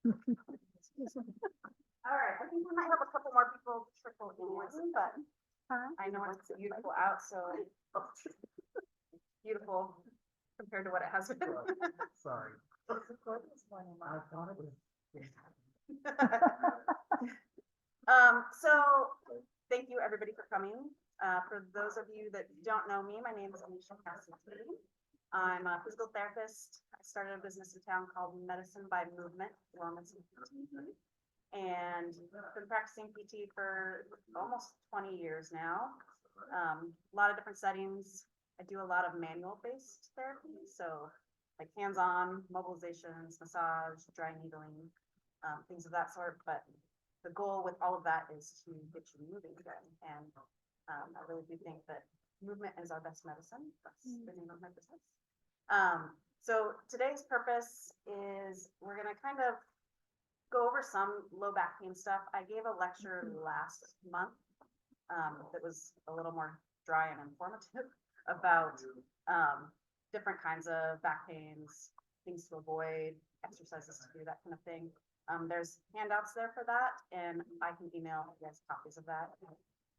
All right, I think we might have a couple more people trickle in, but I know it's beautiful out, so beautiful compared to what it has been. Sorry. I thought it was. So thank you everybody for coming. For those of you that don't know me, my name is Alicia Cassidy. I'm a physical therapist. I started a business in town called Medicine by Movement Wellness and PT, and been practicing PT for almost 20 years now. A lot of different settings. I do a lot of manual based therapy, so like hands-on mobilizations, massage, dry needling, things of that sort. But the goal with all of that is to get you moving again. And I really do think that movement is our best medicine. That's the name of my business. So today's purpose is we're going to kind of go over some low back pain stuff. I gave a lecture last month that was a little more dry and informative about different kinds of back pains, things to avoid, exercises to do, that kind of thing. There's handouts there for that, and I can email you guys copies of that.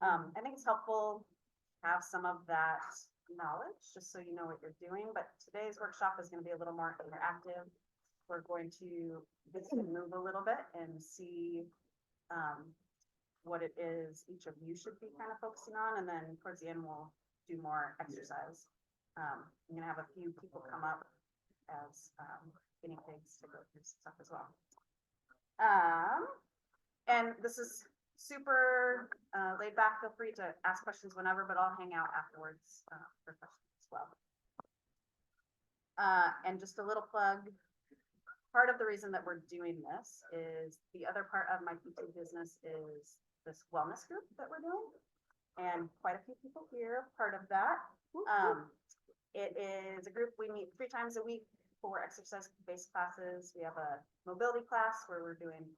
I think it's helpful to have some of that knowledge, just so you know what you're doing. But today's workshop is going to be a little more interactive. We're going to move a little bit and see what it is each of you should be kind of focusing on, and then towards the end we'll do more exercise. I'm gonna have a few people come up as guinea pigs to go through stuff as well. And this is super laid back. Feel free to ask questions whenever, but I'll hang out afterwards for questions as well. And just a little plug. Part of the reason that we're doing this is the other part of my PT business is this wellness group that we're doing, and quite a few people here part of that. It is a group we meet 3 times a week for exercise-based classes. We have a mobility class where we're doing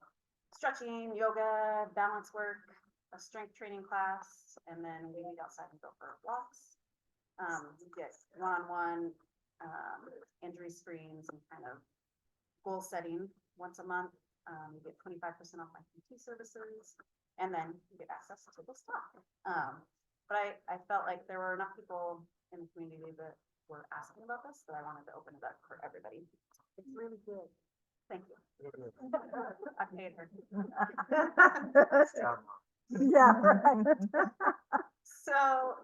stretching, yoga, balance work, a strength training class, and then we meet outside and go for walks. We get one-on-one injury screens and kind of goal setting once a month. You get 25% off my PT services, and then you get access to this talk. But I felt like there were enough people in the community that were asking about this that I wanted to open it up for everybody. It's really good. Thank you. I paid her. Yeah, right. So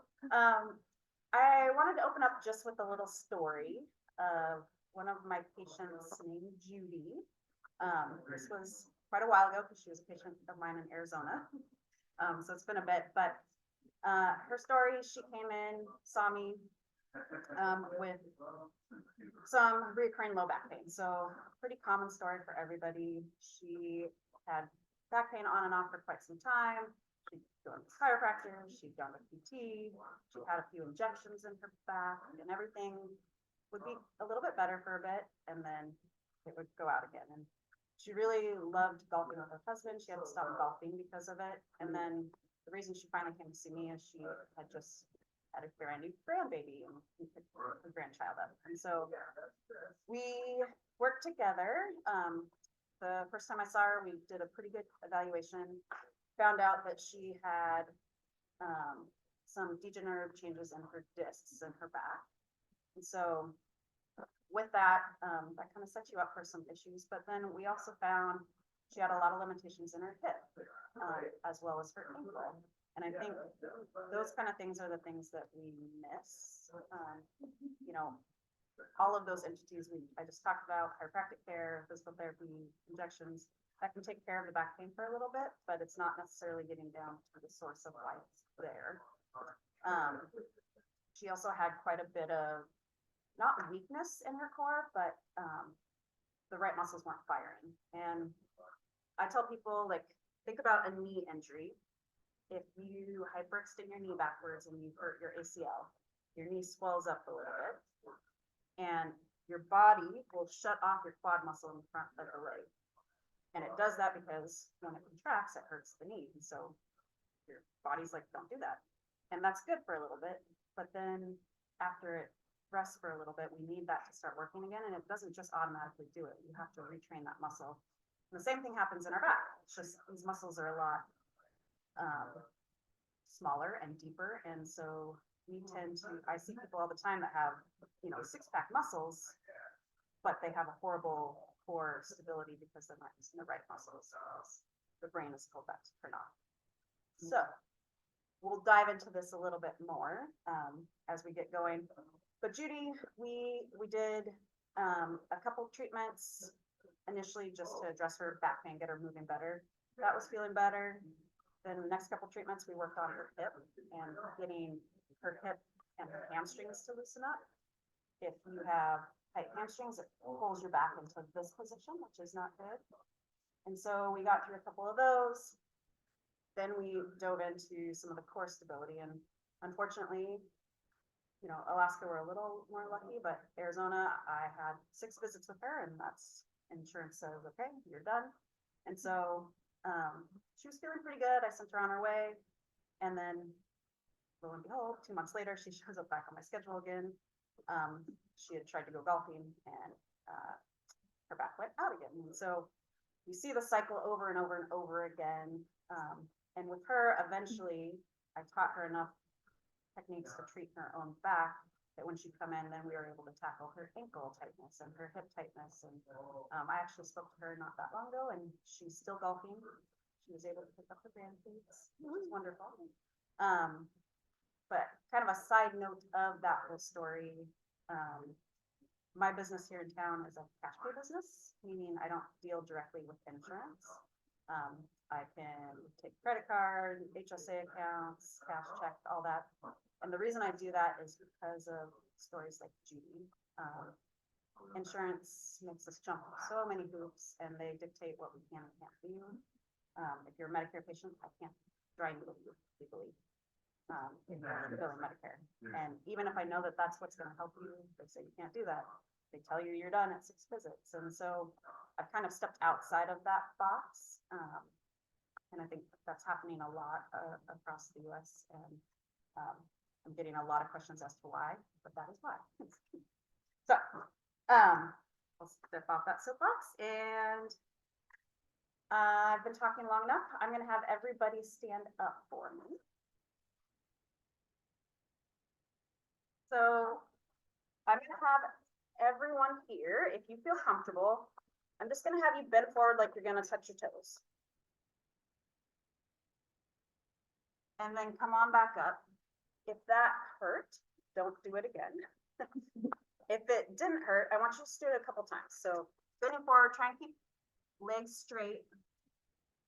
I wanted to open up just with a little story of one of my patients named Judy. This was quite a while ago because she was a patient of mine in Arizona. So it's been a bit, but her story, she came in, saw me with some recurring low back pain. So pretty common story for everybody. She had back pain on and off for quite some time. She'd gone to chiropractor, she'd gone to PT, she had a few injections in her back, and everything would be a little bit better for a bit, and then it would go out again. And she really loved golfing with her husband. She had to stop golfing because of it. And then the reason she finally came to see me is she had just had a brand new grandbaby and we picked her grandchild up. And so we worked together. The first time I saw her, we did a pretty good evaluation, found out that she had some degenerative changes in her discs in her back. And so with that, that kind of sets you up for some issues. But then we also found she had a lot of limitations in her hip, as well as her ankle. And I think those kind of things are the things that we miss. You know, all of those entities I just talked about, chiropractic care, physical therapy, injections, that can take care of the back pain for a little bit, but it's not necessarily getting down to the source of why it's there. She also had quite a bit of, not weakness in her core, but the right muscles weren't firing. And I tell people, like, think about a knee injury. If you hyperextend your knee backwards and you hurt your ACL, your knee swells up a little bit, and your body will shut off your quad muscle in the front of the leg. And it does that because when it contracts, it hurts the knee. And so your body's like, don't do that. And that's good for a little bit. But then after it rests for a little bit, we need that to start working again. And it doesn't just automatically do it. You have to retrain that muscle The same thing happens in our back. It's just these muscles are a lot smaller and deeper. And so we tend to, I see people all the time that have, six-pack muscles, but they have a horrible core stability because they're not using the right muscles. The brain is told that to turn off. So we'll dive into this a little bit more as we get going. But Judy, we did a couple treatments initially just to address her back pain, get her moving better. That was feeling better. Then the next couple treatments, we worked on her hip and getting her hip and her hamstrings to loosen up. If you have tight hamstrings, it pulls your back into this position, which is not good. And so we got through a couple of those. Then we dove into some of the core stability, and unfortunately, Alaska, we're a little more lucky, but Arizona, I had 6 visits with her, and that's insurance says, okay, you're done. And so she was feeling pretty good. I sent her on her way, and then lo and behold, 2 months later, she shows up back on my schedule again. She had tried to go golfing, and her back went out again. And so you see the cycle over and over and over again. And with her, eventually, I taught her enough techniques to treat her own back that when she'd come in, then we were able to tackle her ankle tightness and her hip tightness. And I actually spoke to her not that long ago, and she's still golfing. She was able to pick up her grandkids, which is wonderful. But kind of a side note of that whole story, my business here in town is a cash pay business, meaning I don't deal directly with insurance. I can take credit card, HSA accounts, cash check, all that. And the reason I do that is because of stories like Judy. Insurance makes us jump so many hoops, and they dictate what we can and can't do. If you're a Medicare patient, I can't dry needle you legally. Billing Medicare. And even if I know that that's what's going to help you, they say you can't do that. They tell you you're done at 6 visits. And so I've kind of stepped outside of that box. And I think that's happening a lot across the US. And I'm getting a lot of questions as to why, but that is why. So I'll step off that soapbox, and I've been talking long enough. I'm going to have everybody stand up for me. So I'm going to have everyone here, if you feel comfortable, I'm just going to have you bend forward like you're going to touch your toes. And then come on back up. If that hurt, don't do it again. If it didn't hurt, I want you to just do it a couple times. So bending forward, try and keep legs straight,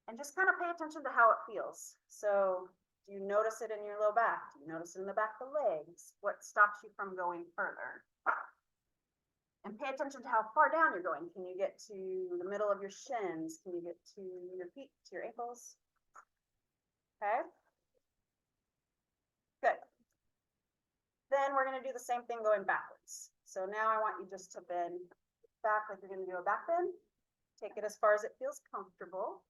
and just kind of pay attention to how it feels. So do you notice it in your low back? Do you notice it in the back of the legs? What stops you from going further? And pay attention to how far down you're going. Can you get to the middle of your shins? Can you get to your feet, to your ankles? Okay. Good. Then we're going to do the same thing going backwards. So now I want you just to bend back like you're going to do a back bend. Take it as far as it feels comfortable.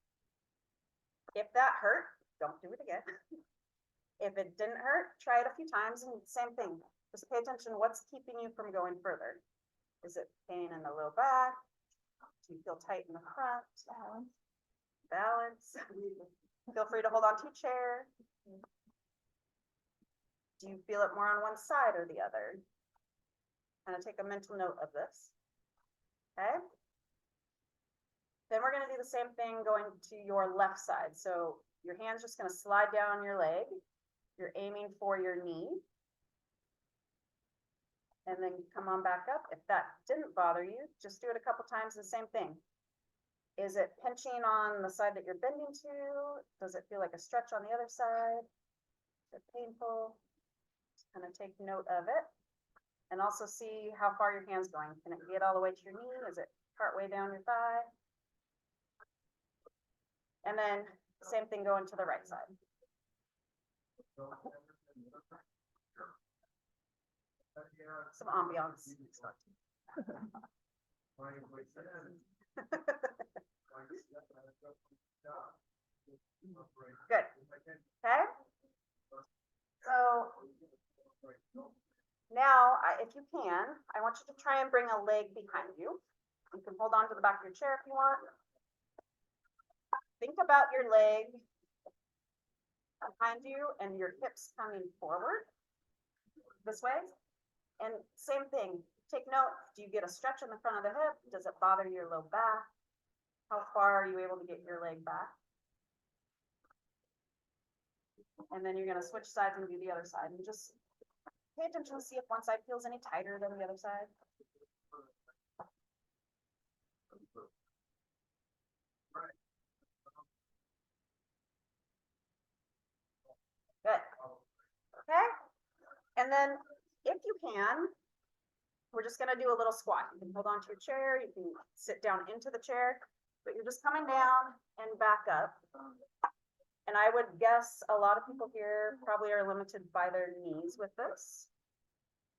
If that hurt, don't do it again. If it didn't hurt, try it a few times, and same thing. Just pay attention. What's keeping you from going further? Is it pain in the low back? Do you feel tight in the front? Balance. Feel free to hold on to your chair. Do you feel it more on one side or the other? Kind of take a mental note of this. Okay. Then we're going to do the same thing going to your left side. So your hand's just going to slide down your leg. You're aiming for your knee. And then come on back up. If that didn't bother you, just do it a couple times, the same thing. Is it pinching on the side that you're bending to? Does it feel like a stretch on the other side? Is it painful? Just kind of take note of it. And also see how far your hand's going. Can it get all the way to your knee? Is it partway down your thigh? And then same thing going to the right side. Some ambiance. Good. Okay. So now, if you can, I want you to try and bring a leg behind you. You can hold on to the back of your chair if you want. think about your leg behind you and your hips coming forward this way. And same thing, take note, do you get a stretch in the front of the hip? Does it bother your low back? How far are you able to get your leg back? And then you're gonna switch sides and do the other side, and just pay attention to see if one side feels any tighter than the other side. Good. Okay. And then if you can, we're just gonna do a little squat. You can hold on to your chair, you can sit down into the chair, but you're just coming down and back up. And I would guess a lot of people here probably are limited by their knees with this.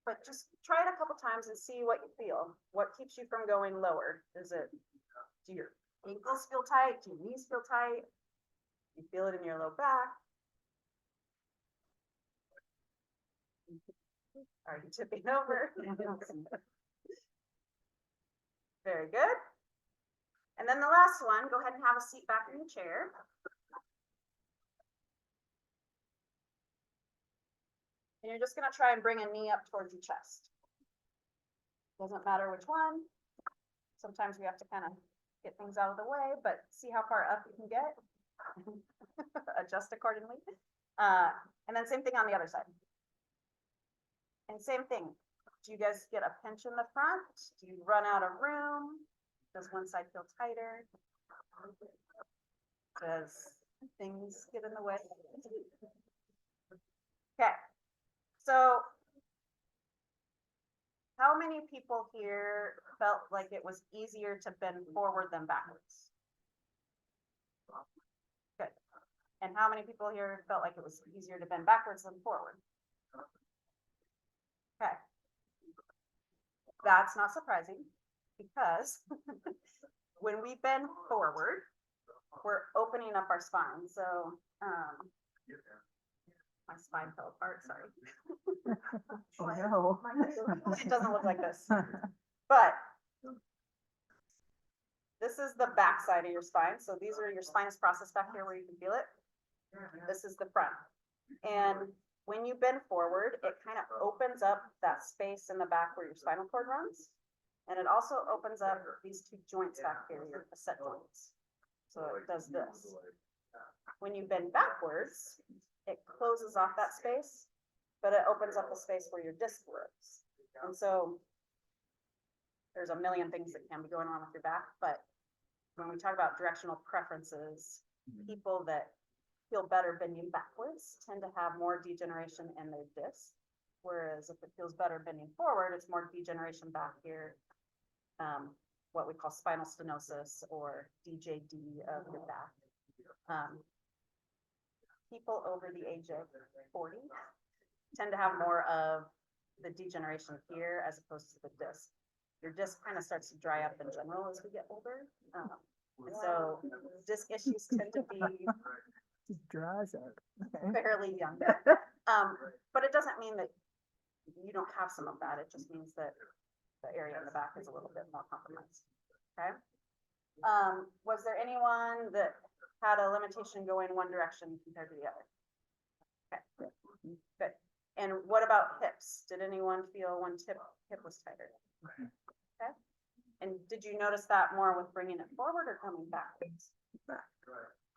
But just try it a couple times and see what you feel. What keeps you from going lower? Is it, do your ankles feel tight? Do your knees feel tight? You feel it in your low back? Are you tipping over? Very good. And then the last one, go ahead and have a seat back in your chair. And you're just gonna try and bring a knee up towards your chest. Doesn't matter which one. Sometimes we have to kind of get things out of the way, but see how far up you can get. Adjust accordingly. And then same thing on the other side. And same thing. Do you guys get a pinch in the front? Do you run out of room? Does one side feel tighter? Does things get in the way? Okay. So how many people here felt like it was easier to bend forward than backwards? Good. And how many people here felt like it was easier to bend backwards than forward? Okay. That's not surprising because when we bend forward, we're opening up our spine. So, my spine fell apart, sorry. Oh, no. It doesn't look like this, but this is the back side of your spine. So these are your spinous process back here where you can feel it. This is the front. And when you bend forward, it kind of opens up that space in the back where your spinal cord runs. And it also opens up these two joints back here, your facet joints. So it does this. When you bend backwards, it closes off that space, but it opens up the space where your disc works. And so there's a million things that can be going on with your back, but when we talk about directional preferences, people that feel better bending backwards tend to have more degeneration in their disc, whereas if it feels better bending forward, it's more degeneration back here, what we call spinal stenosis or DJD of your back. People over the age of 40 tend to have more of the degeneration here as opposed to the disc. Your disc kind of starts to dry up in general as we get older. And so disc issues tend to be Just dries up. fairly younger. But it doesn't mean that you don't have some of that. It just means that the area in the back is a little bit more compromised. Okay. Was there anyone that had a limitation going one direction compared to the other? Okay, good. And what about hips? Did anyone feel one hip was tighter? Okay. And did you notice that more with bringing it forward or coming backwards?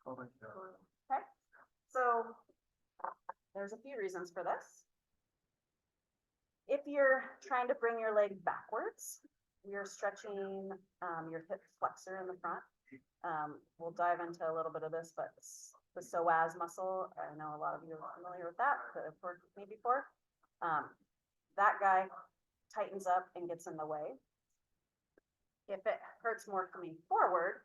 Okay. So there's a few reasons for this. If you're trying to bring your leg backwards, you're stretching your hip flexor in the front. We'll dive into a little bit of this, but the psoas muscle, I know a lot of you are familiar with that, but I've worked with me before. That guy tightens up and gets in the way. If it hurts more coming forward,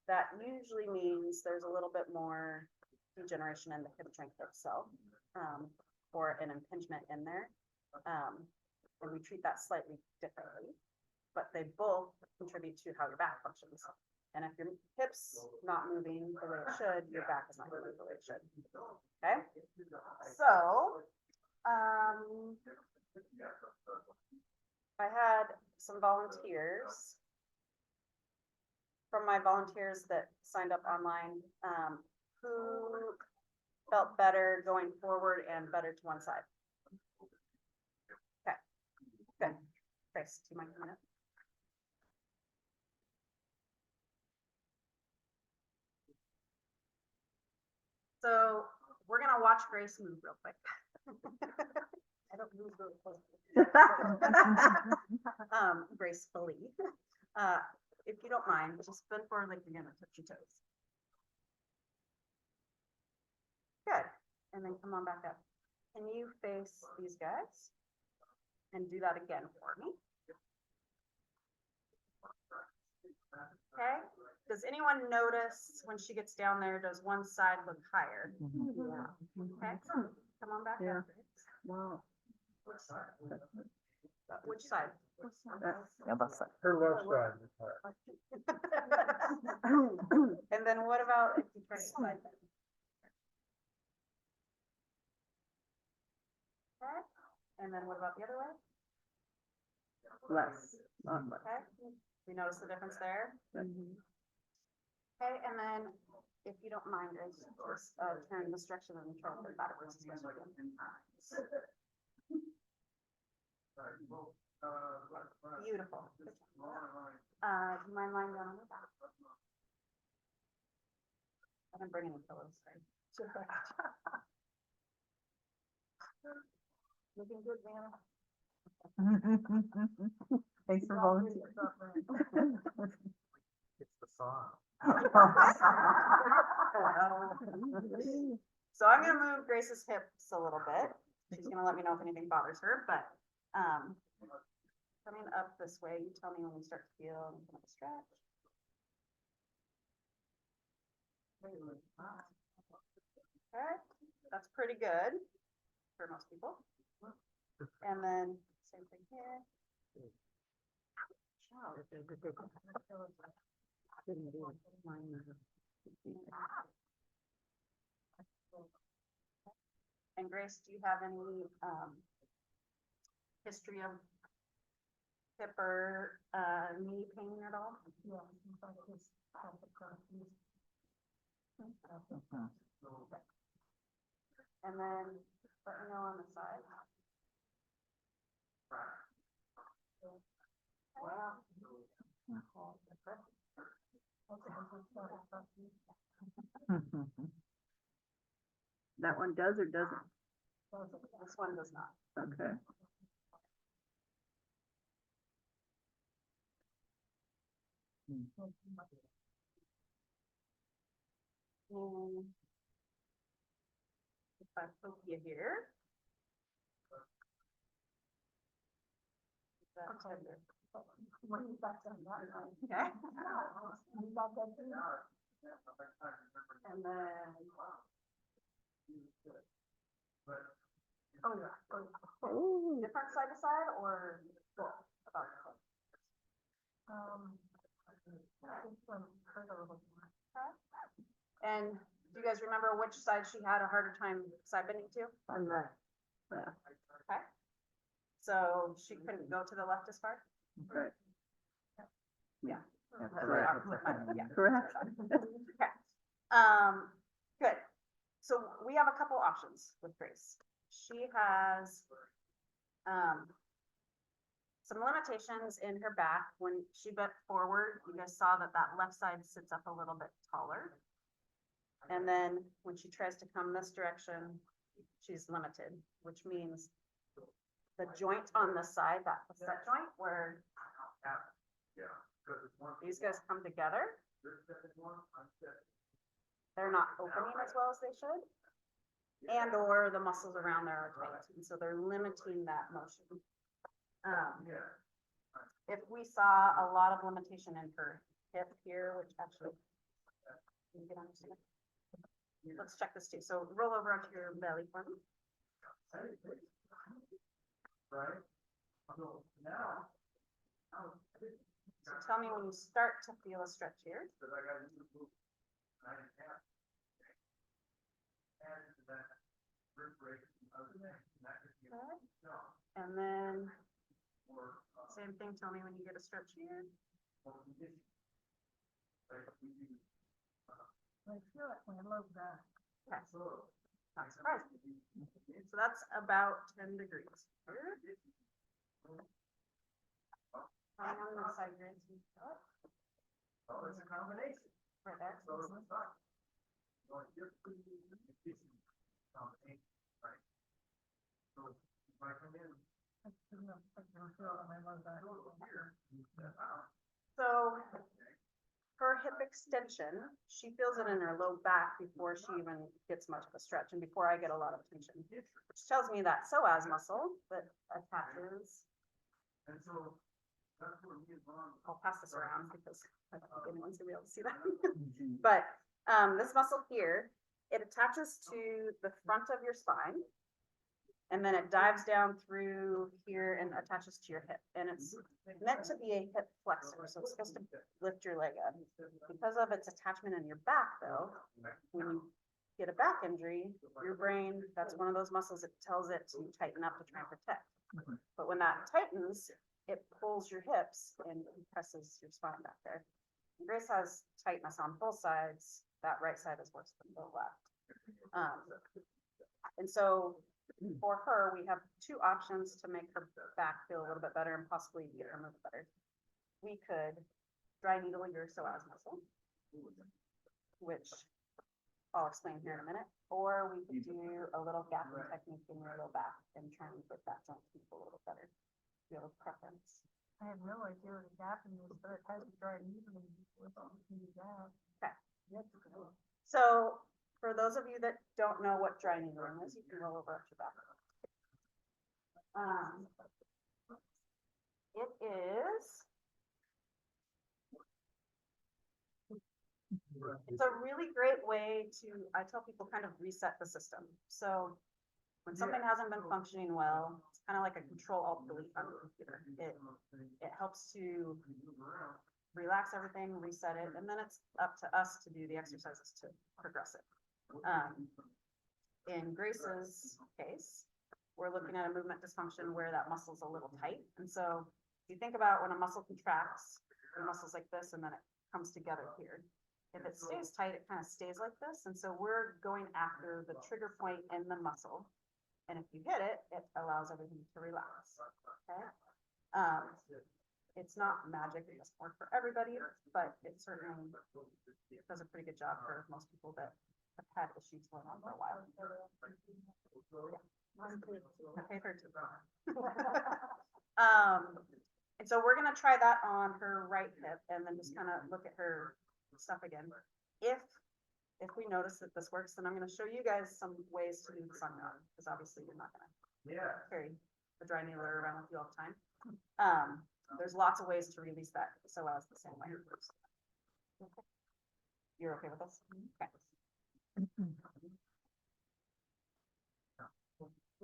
that usually means there's a little bit more degeneration in the hip joint itself, or an impingement in there. And we treat that slightly differently, but they both contribute to how your back functions. And if your hip's not moving the way it should, your back is not moving the way it should. Okay? So, I had some volunteers from from my volunteers that signed up online, who felt better going forward and better to one side? Okay, good. Grace, do you mind coming up? So we're gonna watch Grace move real quick. I don't move really close. Gracefully. If you don't mind, just bend forward like you're gonna touch your toes. Good. And then come on back up. Can you face these guys? And do that again for me. Okay. Does anyone notice when she gets down there, does one side look higher? Yeah. Okay. Come on back Yeah. up. Wow. Which side? Which side? Yeah, that's it. Her left side is hard. And then what about if you try to slide that? Okay. And then what about the other way? Less, not less. Okay. You notice the difference there? Okay, and then if you don't mind, Grace, just turn this direction and try to put it backwards as much as you can. Beautiful. Do you mind lying down on your back? I didn't bring any pillows, sorry. Looking good, man. Thanks for volunteering. It's the saw. So I'm gonna move Grace's hips a little bit. She's gonna let me know if anything bothers her, but, coming up this way, you tell me when you start to feel any kind of a stretch. Okay, that's pretty good for most people. And then same thing here. And Grace, do you have any history of hip or knee pain at all? And then let me know on the side. That one does or doesn't? This one does not. Okay. And if I poke you here. That's tender. Okay. And then. Oh, Different side to side or both? About the same? Okay. And do you guys remember which side she had a harder time side bending to? on that. Yeah, Okay. So she couldn't go to the left as far? right. Yeah. Correct. Yeah. Correct. Okay. Good. So we have a couple options with Grace. She has, some limitations in her back. When she bent forward, you guys saw that that left side sits up a little bit taller. And then when she tries to come this direction, she's limited, which means the joint on this side, that facet joint where these guys come together, they're not opening as well as they should. And or the muscles around there are tight, and so they're limiting that motion. If we saw a lot of limitation in her hip here, which actually, can you get on this? Let's check this too. So roll over onto your belly for me. So tell me when you start to feel a stretch here. Okay. And then same thing, tell me when you get a stretch here. I feel like my low back. Okay. Not surprised. So that's about 10 degrees. On the side here, Oh, it's a combination. right there. So it's not. Right. So if I come in. I feel like my low back. So her hip extension, she feels it in her low back before she even gets much of a stretch and before I get a lot of tension, which tells me that psoas muscle that attaches. And so that's where me and Ron. I'll pass this around because I don't think anyone's gonna be able to see that. But this muscle here, it attaches to the front of your spine. And then it dives down through here and attaches to your hip. And it's meant to be a hip flexor, so it's supposed to lift your leg up. Because of its attachment in your back though, when you get a back injury, your brain, that's one of those muscles that tells it to tighten up to try and protect. But when that tightens, it pulls your hips and compresses your spine back there. And Grace has tightness on both sides. That right side is worse than the left. And so for her, we have two options to make her back feel a little bit better and possibly get her move better. We could dry needle your psoas muscle, which I'll explain here in a minute, or we could do a little gapping technique in your low back and try and get that joint to move a little better. Do you have a preference? I have no idea what a gapping is, but it has to dry evenly before you can do that. Okay. So for those of you that don't know what dry needling is, you can roll over up your back. It is. It's a really great way to, I tell people, kind of reset the system. So when something hasn't been functioning well, it's kind of like a Control-Alt-Delete on the computer. It helps to relax everything, reset it, and then it's up to us to do the exercises to progress it. In Grace's case, we're looking at a movement dysfunction where that muscle's a little tight. And so if you think about when a muscle contracts, the muscle's like this, and then it comes together here. If it stays tight, it kind of stays like this. And so we're going after the trigger point in the muscle. And if you hit it, it allows everything to relax. Okay. It's not magic, it doesn't work for everybody, but it certainly does a pretty good job for most people that have had issues going on for a while. Okay, her too. And so we're gonna try that on her right hip and then just kind of look at her stuff again. If we notice that this works, then I'm gonna show you guys some ways to do this on your own, because obviously you're not gonna carry the dry needler around with you all the time. There's lots of ways to release that psoas the same way. Okay. You're okay with this? Okay.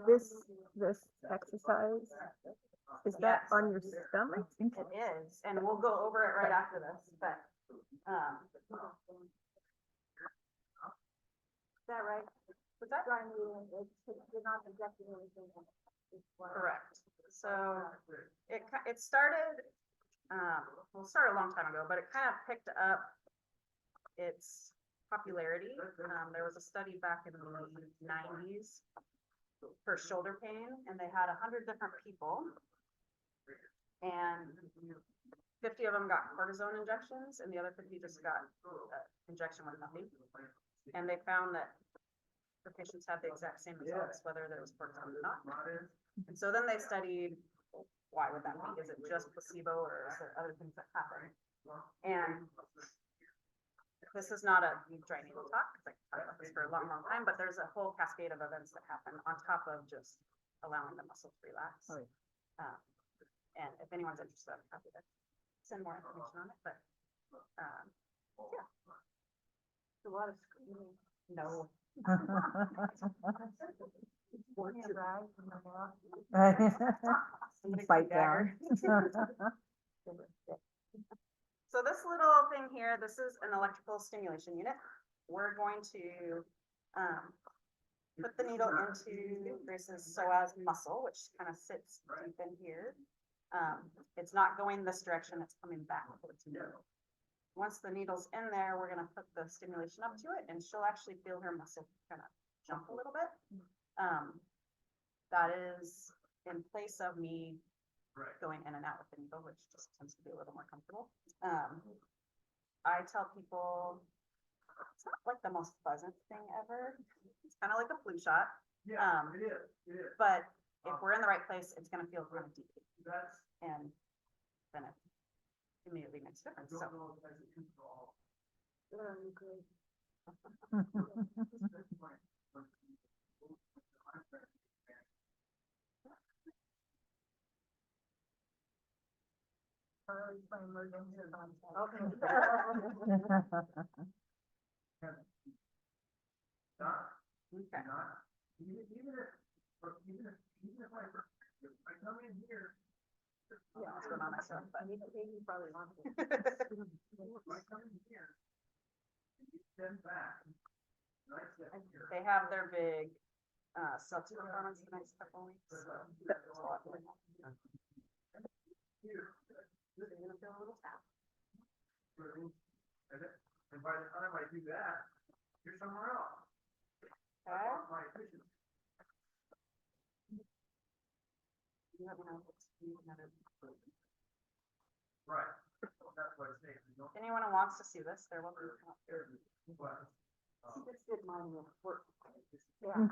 This exercise, is that Yes. on your stomach? It is, and we'll go over it right after this, but, is that right? Was that right? You're not injecting anything. Correct. So it started, well, it started a long time ago, but it kind of picked up its popularity. There was a study back in the 90s for shoulder pain, and they had 100 different people, and 50 of them got cortisone injections, and the other 50 just got injection with nothing. And they found that the patients had the exact same results, whether there was cortisone or not. And so then they studied, why would that be? Is it just placebo, or is there other things that happen? And this is not a deep dry needle talk, because I can talk about this for a long, long time, but there's a whole cascade of events that happen on top of just allowing the muscle to relax. Oh, And if anyone's interested, I'm happy to send more information on it, but, yeah. A lot of screaming. No. Somebody Bite dagger. So this little thing here, this is an electrical stimulation unit. We're going to put the needle into Grace's psoas muscle, which kind of sits deep in here. It's not going this direction, it's coming back towards the middle. once the needle's in there, we're gonna put the stimulation up to it and she'll actually feel her muscle kind of jump a little bit. That is in place of me Right. going in and out with the needle, which just tends to be a little more comfortable. I tell people it's not like the most pleasant thing ever. It's kind of like a flu shot, Yeah, it is, it is. but if we're in the right place, it's gonna feel kind of deep, That's, and then it immediately makes a I difference. don't So know if that's a true call. Charlie's my emergency contact. okay. Not, Okay. not, even if I come in here. Yeah, what's going on myself, but He probably wants it. If I come in here, and you step back, and I step here. they have their big seltzer performance the next couple of weeks. So there's a lot going on. Here, You're gonna feel a little tap. and by the time I do that, you're somewhere else. Okay. My efficiency. You let me know if it's another. Right. That's what I say. You don't. Anyone who wants to see this, they're welcome to come up. But, This did mine work. Yeah.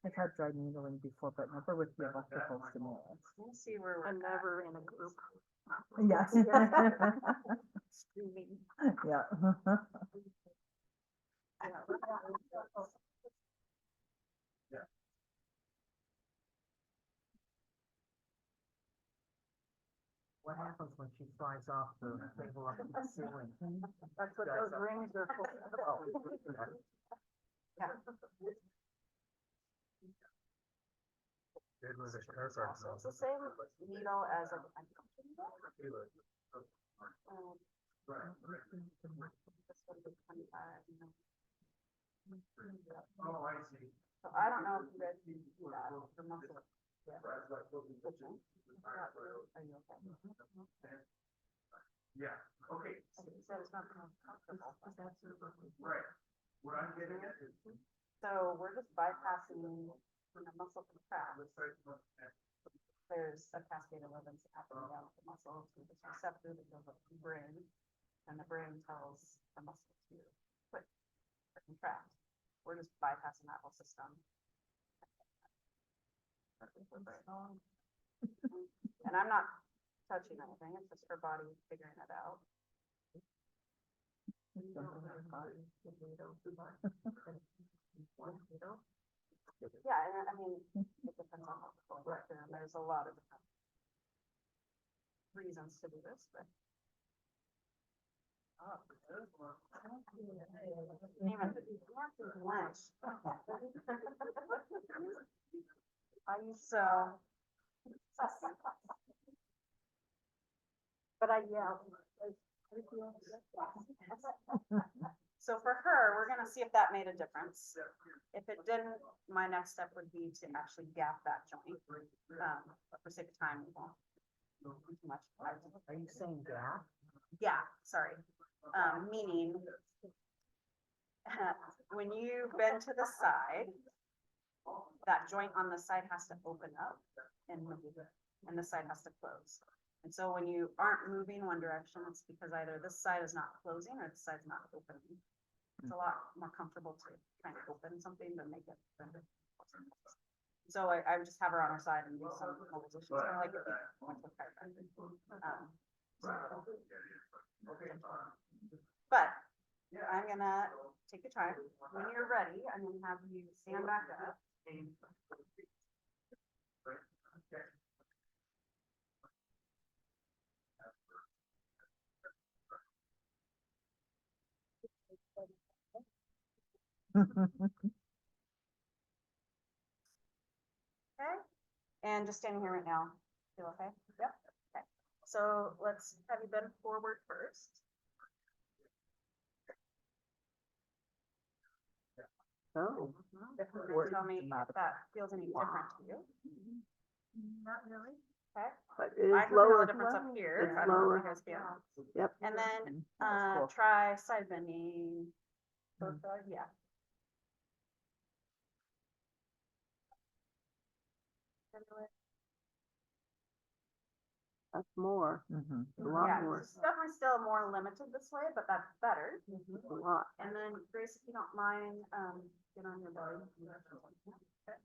I've had dry needling before, but never with the electrical stimulus. We'll see where we're I'm at. never in a group. Yes. Screaming. Yeah. What happens when she flies off the table up to the ceiling? That's what those rings are for. Yeah. It was a So it's the same needle as a. right. This one is 25, you know. Oh, I see. So I don't know if you guys can do that, the muscle. Yeah. Right, right, Which one? Are you okay? yeah, okay, You said it's not the most comfortable. right. What I'm getting at is. So we're just bypassing when the muscle contracts. There's a cascade of events happening down the muscle to this receptor that goes up to the brain, and the brain tells the muscle to quit or contract. We're just bypassing that whole system. And I'm not touching anything, it's just her body figuring it out. Yeah, and I mean, it depends on what the collector, and there's a lot of different reasons to do this, but. Even lunch. So. But yeah. So for her, we're gonna see if that made a difference. If it didn't, my next step would be to actually gap that joint. But for sake of time, we won't do too much. Are you saying gap? Yeah, sorry. Meaning, when you bend to the side, that joint on the side has to open up and move, and the side has to close. And so when you aren't moving one direction, it's because either this side is not closing or the side's not opening. It's a lot more comfortable to kind of open something than make it bend. So I would just have her on her side and do some mobilizations, kind of like if you went to a chiropractor. But I'm gonna take your time. When you're ready, I'm gonna have you stand back up. Okay, and just standing here right now. Feel okay? Yep. Okay. So let's have you bend forward first. Oh, Definitely tell me if that feels any different to you, Not really. okay? but it I is can feel lower. a difference up here, It's I don't know lower. if you guys feel. Yep. And then, That's cool. try side bending, both sides, yeah. That's more, Mhm. a lot Yeah, more, it's definitely still more limited this way, but that's better. a lot. And then Grace, if you don't mind, get on your belly. Okay.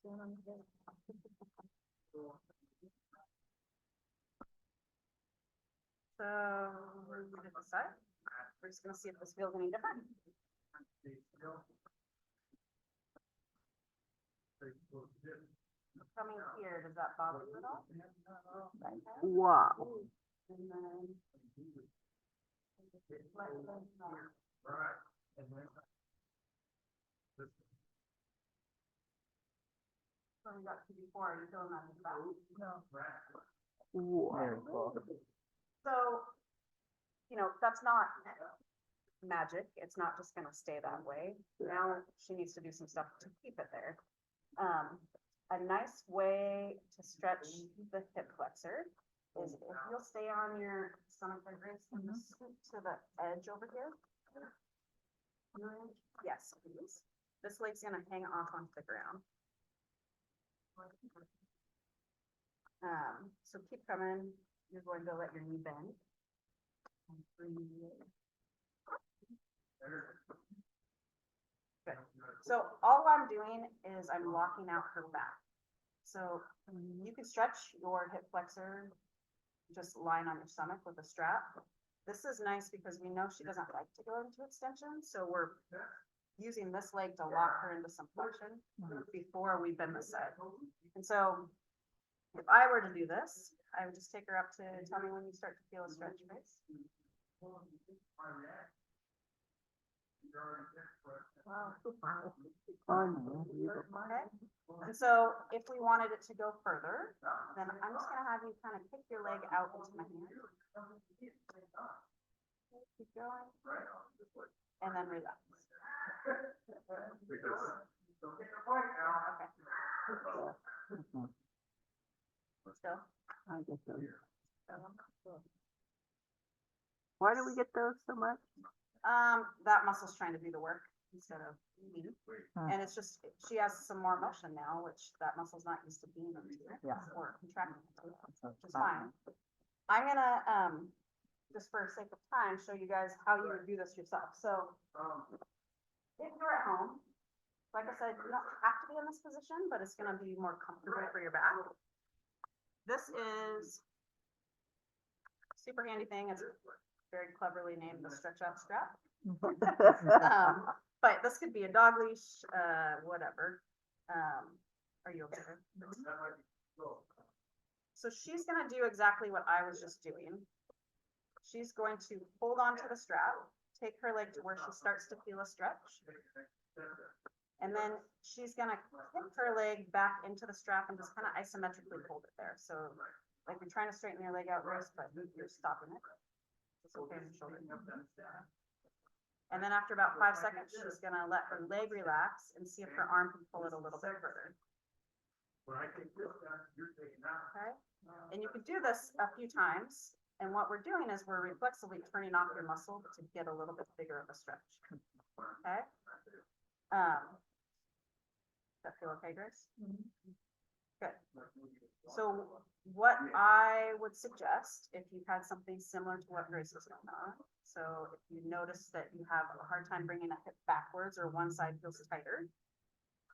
Stand on your belly. So, we're gonna decide. We're just gonna see if this feels any different. Coming here, does that bother you at all? Okay. Wow. And then. Let them know. So we got to before, are you feeling that in the back? No. Wow. Very cool. So, that's not magic. It's not just gonna stay that way. Now she needs to do some stuff to keep it there. A nice way to stretch the hip flexor is if you'll stay on your stomach like this and just scoot to the edge over here. Yes, please. This leg's gonna hang off onto the ground. So keep coming. You're going to let your knee bend. And breathe. Good. So all I'm doing is I'm locking out her back. So you can stretch your hip flexor, just lying on your stomach with a strap. This is nice because we know she doesn't like to go into extension, so we're using this leg to lock her into some flexion before we bend the side. And so if I were to do this, I would just take her up to, tell me when you start to feel a stretch, Grace. Wow. Unbelievable. Okay, and so if we wanted it to go further, then I'm just gonna have you kind of kick your leg out into my hand. Keep going. And then relax. Okay. Mhm. Still. I get those. Why do we get those so much? That muscle's trying to do the work instead of me. Hmm. And it's just, she has some more motion now, which that muscle's not used to being into. Yeah. Or contracting into, So which is fine. I'm gonna, just for sake of time, show you guys how you would do this yourself. So if you're at home, like I said, you don't have to be in this position, but it's gonna be more comfortable for your back. This is super handy thing. It's very cleverly named the stretch out strap. But this could be a dog leash, whatever. Are you okay? So she's gonna do exactly what I was just doing. She's going to hold on to the strap, take her leg to where she starts to feel a stretch. And then she's gonna kick her leg back into the strap and just kind of isometrically hold it there. So like you're trying to straighten your leg out, Grace, but you're stopping it. It's okay on your shoulder. And then after about 5 seconds, she's gonna let her leg relax and see if her arm can pull it a little bit further. Okay, and you can do this a few times. And what we're doing is we're reflexively turning off your muscle to get a little bit bigger of a stretch. Okay. Does that feel okay, Grace? Good. So what I would suggest, if you've had something similar to what Grace was going on, so if you notice that you have a hard time bringing a hip backwards or one side feels tighter,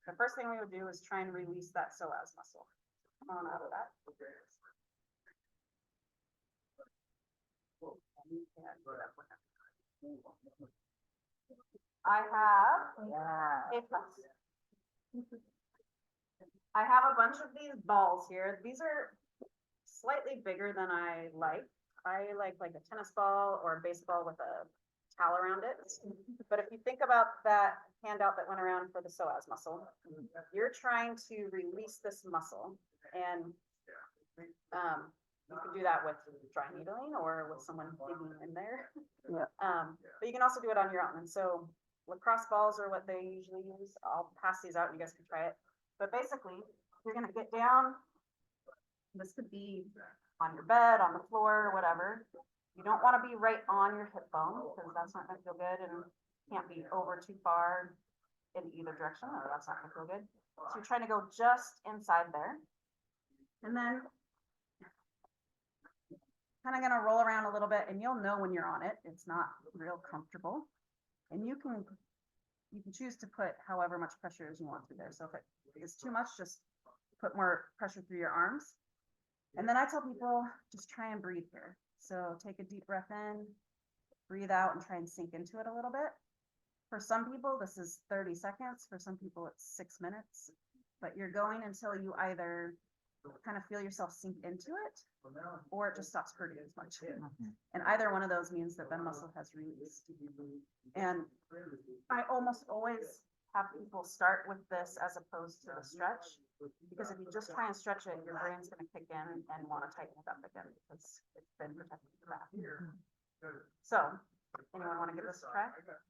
the first thing we would do is try and release that psoas muscle. Come on out of that. I have Yeah. a I have a bunch of these balls here. These are slightly bigger than I like. I like a tennis ball or a baseball with a towel around it. But if you think about that handout that went around for the psoas muscle, you're trying to release this muscle, and you can do that with dry needling or with someone digging in there. Yeah. But you can also do it on your own. And so lacrosse balls are what they usually use. I'll pass these out and you guys can try it. But basically, you're gonna get down. This could be on your bed, on the floor, whatever. You don't wanna be right on your hip bone, because that's not gonna feel good, and can't be over too far in either direction, or that's not gonna feel good. So you're trying to go just inside there. And then kind of gonna roll around a little bit, and you'll know when you're on it. It's not real comfortable. And you can choose to put however much pressure as you want through there. So if it is too much, just put more pressure through your arms. And then I tell people, just try and breathe here. So take a deep breath in, breathe out, and try and sink into it a little bit. For some people, this is 30 seconds. For some people, it's 6 minutes. But you're going until you either kind of feel yourself sink into it, or it just stops hurting as much. And either one of those means that the muscle has released. And I almost always have people start with this as opposed to the stretch, because if you just try and stretch it, your brain's going to kick in and want to tighten it up again because it's been protected for that. So, anyone want to give this a try?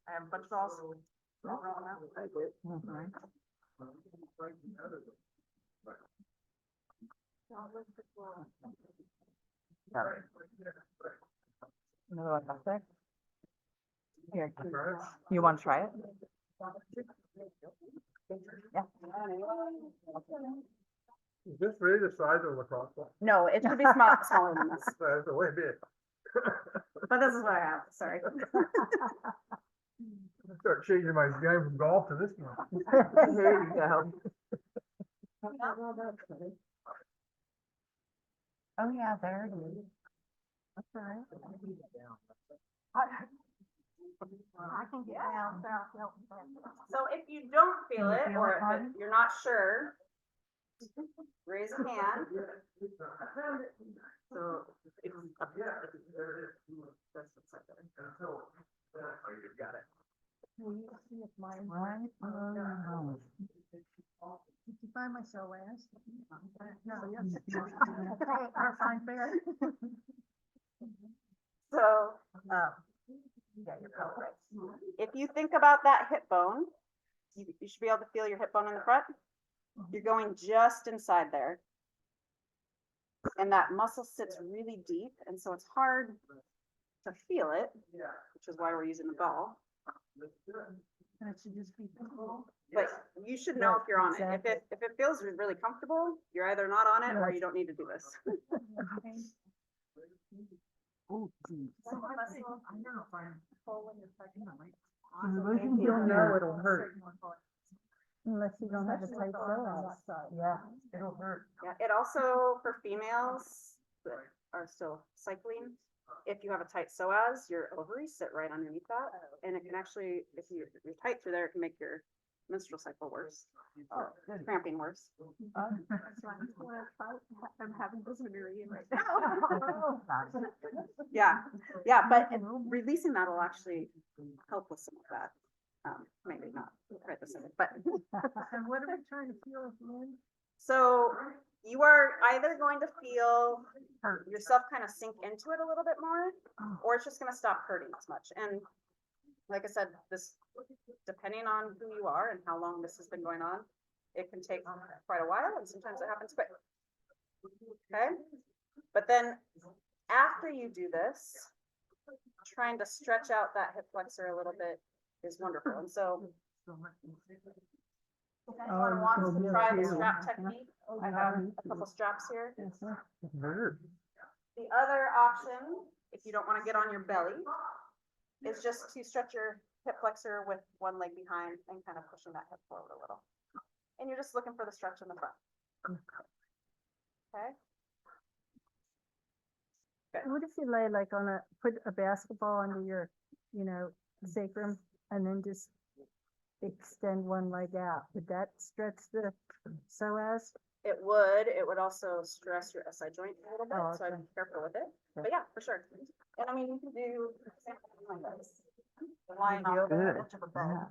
I have a bunch of balls. I'll roll them out. I did. Another one back there. Here, you want to try it? Yeah. Is this really the size of a lacrosse ball? No, it should be smaller than this, That's way big. but this is what I have. Sorry. I start changing my game from golf to this one. There you go. Oh, yeah, there it is. That's all right. I can get down, so I'll help you. So if you don't feel You it, feel or it, if Martin? you're not sure, raise a hand. So it's up here. That's what's up there. Got it. Will you see if mine? Right, Did you find my show last? No, yes. Okay, our fine fair. So, yeah, you're probably right. If you think about that hip bone, you should be able to feel your hip bone in the front. You're going just inside there. And that muscle sits really deep, and so it's hard to feel it, which is why we're using the ball. And it should just be. But you should know Right, if you're on it. exactly. If it feels really comfortable, you're either not on it or you don't need to do this. Oh, geez. I know if I'm pulling it back in my. You'll know it'll hurt. Unless you don't have a tight psoas. Yeah, it'll hurt. Yeah, it also, for females that are still cycling, if you have a tight psoas, your ovaries sit right underneath that. And it can actually, if you're tight through there, it can make your menstrual cycle worse. Cramping worse. I'm having dysmenorrhea right now. Yeah, yeah, but releasing that will actually help with some of that. Maybe not right this second, but And what are we trying to feel at the end? so you are either going to feel yourself kind of sink into it a little bit more, or it's just going to stop hurting as much. And like I said, this, depending on who you are and how long this has been going on, it can take quite a while, and sometimes it happens quick. Okay, but then after you do this, trying to stretch out that hip flexor a little bit is wonderful. And so if anyone wants to try the strap technique, I have a couple straps here. The other option, if you don't want to get on your belly, is just to stretch your hip flexor with one leg behind and kind of pushing that hip forward a little. And you're just looking for the stretch in the front. Okay. What if you lay like on put a basketball under your, sacrum and then just extend one leg out? Would that stretch the psoas? It would also stress your SI joint a little bit, Oh, so I'd okay. be careful with it. But yeah, for sure. And I mean, you can do something like this. Lying on the edge of a bed.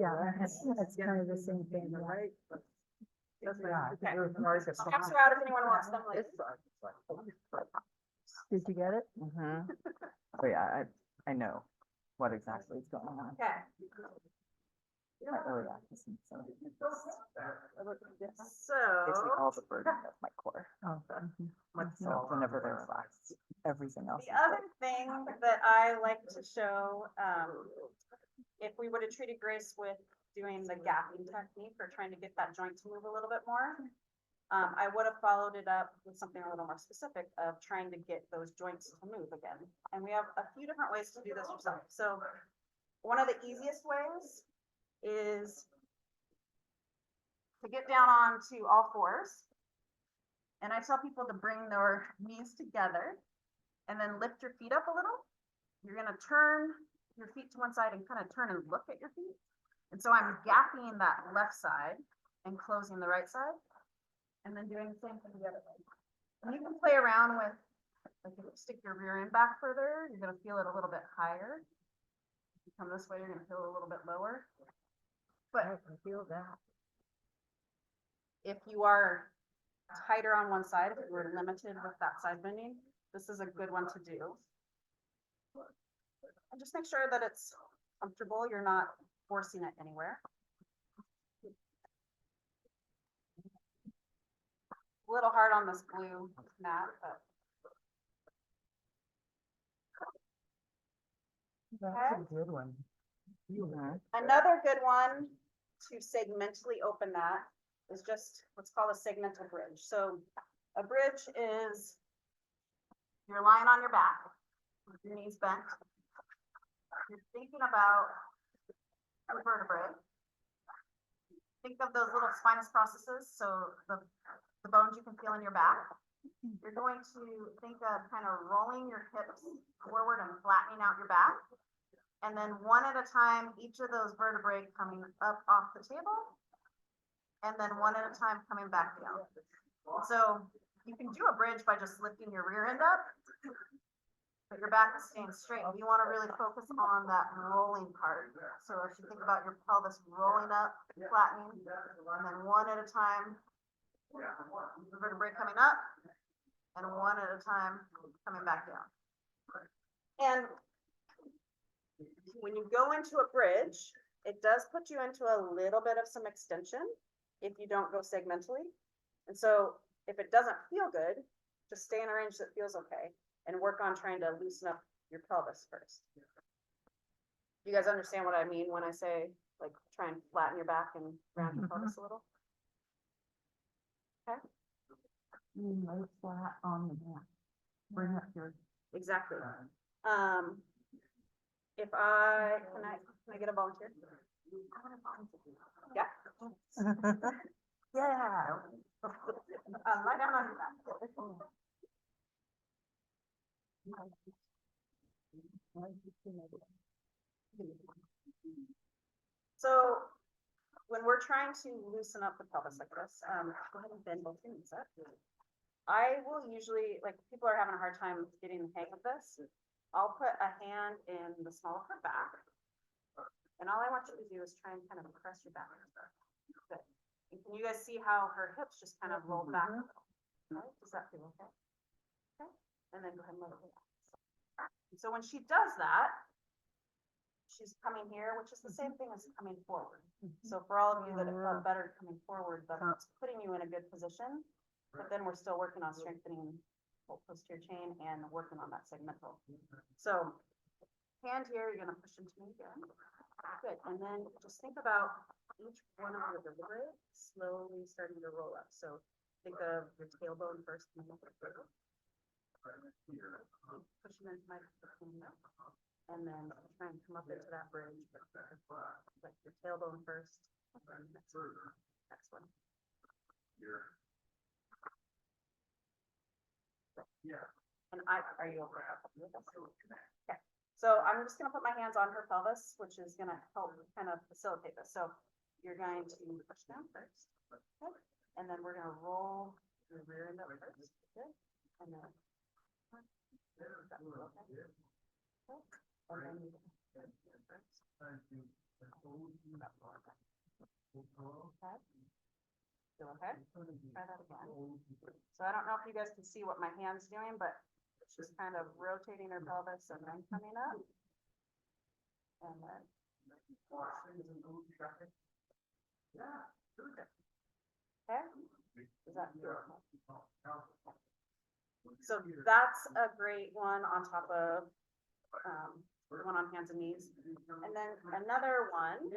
Yeah, that's kind of the same thing, right? Okay. Straps are out if anyone wants them later. Did you get it? Mm-hmm. Oh yeah, I know. what exactly is going on. Okay. Not really accessing, so So, basically all the burden of my core. Oh, So whenever they're relaxed, everything else. the is other thing that I like to show, if we would have treated Grace with doing the gapping technique or trying to get that joint to move a little bit more, I would have followed it up with something a little more specific of trying to get those joints to move again. And we have a few different ways to do this yourself. So one of the easiest ways is to get down onto all fours. And I tell people to bring their knees together and then lift your feet up a little. You're gonna turn your feet to one side and kind of turn and look at your feet. And so I'm gapping that left side and closing the right side. And then doing the same thing the other way. And you can play around with, like if you stick your rear end back further, you're gonna feel it a little bit higher. If you come this way, you're gonna feel it a little bit lower. I But can feel that. if you are tighter on one side, if you were limited with that side bending, this is a good one to do. And just make sure that it's comfortable, you're not forcing it anywhere. A little hard on this blue mat, but That's a good one. Mhm. another good one to segmentally open that is just what's called a segmental bridge. So a bridge is you're lying on your back with your knees bent. You're thinking about your vertebrae. Think of those little spinous processes, so the bones you can feel in your back. You're going to think of kind of rolling your hips forward and flattening out your back. And then one at a time, each of those vertebrae coming up off the table. And then one at a time coming back down. So you can do a bridge by just lifting your rear end up. But your back is staying straight. You want to really focus on that rolling part. So if you think about your pelvis rolling up, flattening, and then one at a time, the vertebrae coming up, and one at a time coming back down. And when you go into a bridge, it does put you into a little bit of some extension if you don't go segmentally. And so if it doesn't feel good, just stay in a range that feels okay and work on trying to loosen up your pelvis first. You guys understand what I mean when I say, like, try and flatten your back and round your pelvis a little? Okay, Lay flat on the mat. Bring up your. exactly. If can I get a volunteer? I want a volunteer. Yeah. Yeah. Lie down on your back. So when we're trying to loosen up the pelvis like this, go ahead and bend both your knees up. I will usually, like, people are having a hard time getting the hang of this. I'll put a hand in the small of her back. And all I want you to do is try and kind of press your back. Good. And can you guys see how her hips just kind of roll back? Okay, does that feel okay? Okay, and then go ahead and let it go. So when she does that, she's coming here, which is the same thing as coming forward. So for all of you that it felt better coming forward, that's putting you in a good position. But then we're still working on strengthening both posterior chain and working on that segmental. So hand here, you're gonna push into me again. Good, and then just think about each one of your vertebrae slowly starting to roll up. So think of your tailbone first and then pushing into my and then try and come up into that bridge. Like your tailbone first, and then next one. And are you okay? Okay, so I'm just gonna put my hands on her pelvis, which is gonna help kind of facilitate this. So you're going to push down first, okay? And then we're gonna roll your rear end up first, good, and then. Okay. Okay. And then you first. Okay. Still okay? Try that again. So I don't know if you guys can see what my hand's doing, but it's just kind of rotating her pelvis and then coming up. And then, okay, does that feel? So that's a great one on top of, the one on hands and knees. And then another one,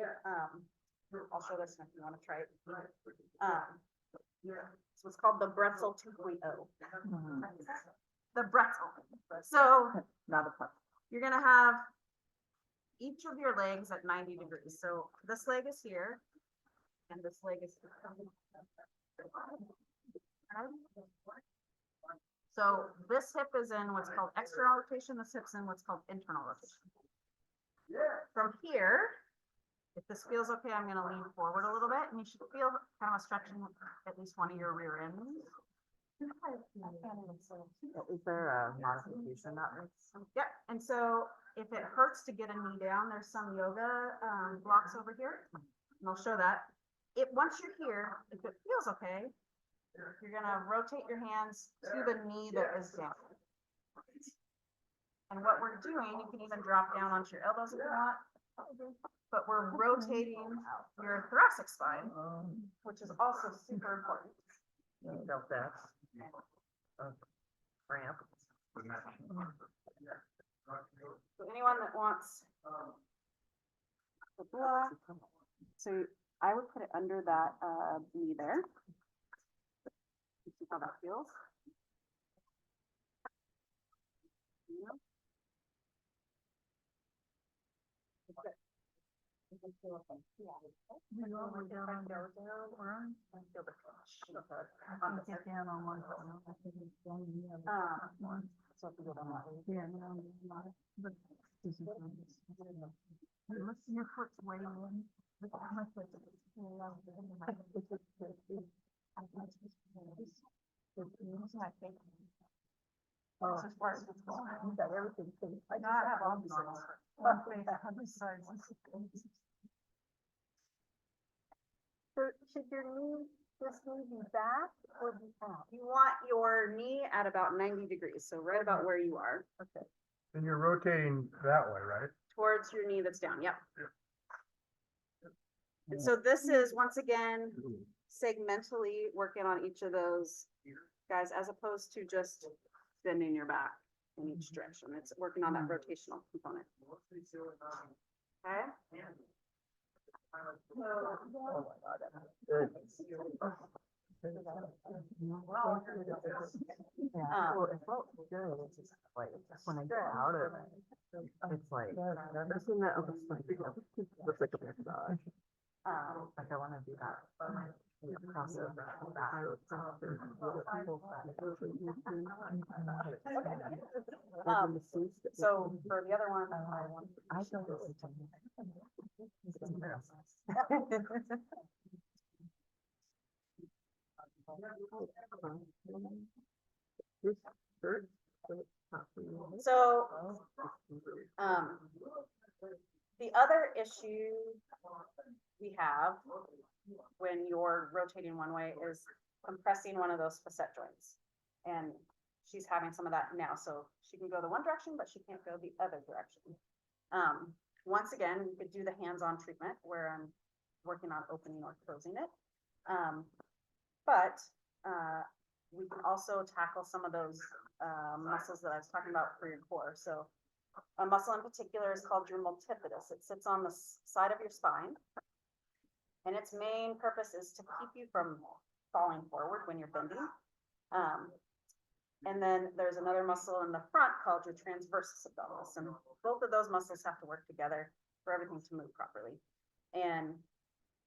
I'll show this if you wanna try it. So it's called the Bretzel 2.0. Mhm. The Bretzel. So Not a pup. you're gonna have each of your legs at 90 degrees. So this leg is here, and this leg is here. So this hip is in what's called external rotation, this hip's in what's called internal rotation. From here, if this feels okay, I'm gonna lean forward a little bit, and you should feel kind of a stretching at least one of your rear ends. Is there a modification that makes? Yep, and so if it hurts to get a knee down, there's some yoga blocks over here, and I'll show that. Once you're here, if it feels okay, you're gonna rotate your hands to the knee that is down. And what we're doing, you can even drop down onto your elbows if you want, but we're rotating your thoracic spine, which is also super important. You felt that. Cramp. So anyone that wants the block, so I would put it under that knee there. See how that feels. Yeah. It's good. You can feel it. Yeah. You go down on the ground. And feel the crunch of the- I on the can get down on one. side. I think it's down the other one. So if you go down that way. Yeah, no, no, but this is. Your foot's way in. Look at my foot. Oh, so far as it's going. You got everything. I just have opposites. One face, other side. So should your knee, this knee be back or be out? You want your knee at about 90 degrees, so right about where you are, Okay. And you're rotating that way, right? towards your knee that's down, yep. And so this is, once again, segmentally working on each of those guys, as opposed to just bending your back in each direction. It's working on that rotational component. Okay? Yeah, well, it felt good, it's just like, when I get out of it, it's like, isn't that, looks like a massage. Like I wanna do that. Crossover. So for the other one, I want. I don't listen to This hurts. So, the other issue we have when you're rotating one way is compressing one of those facet joints. And she's having some of that now, so she can go the one direction, but she can't go the other direction. Once again, we could do the hands-on treatment where I'm working on opening or closing it. But we can also tackle some of those muscles that I was talking about for your core. So a muscle in particular is called your multifidus. It sits on the side of your spine. And its main purpose is to keep you from falling forward when you're bending. And then there's another muscle in the front called your transversus abdominis. And both of those muscles have to work together for everything to move properly. And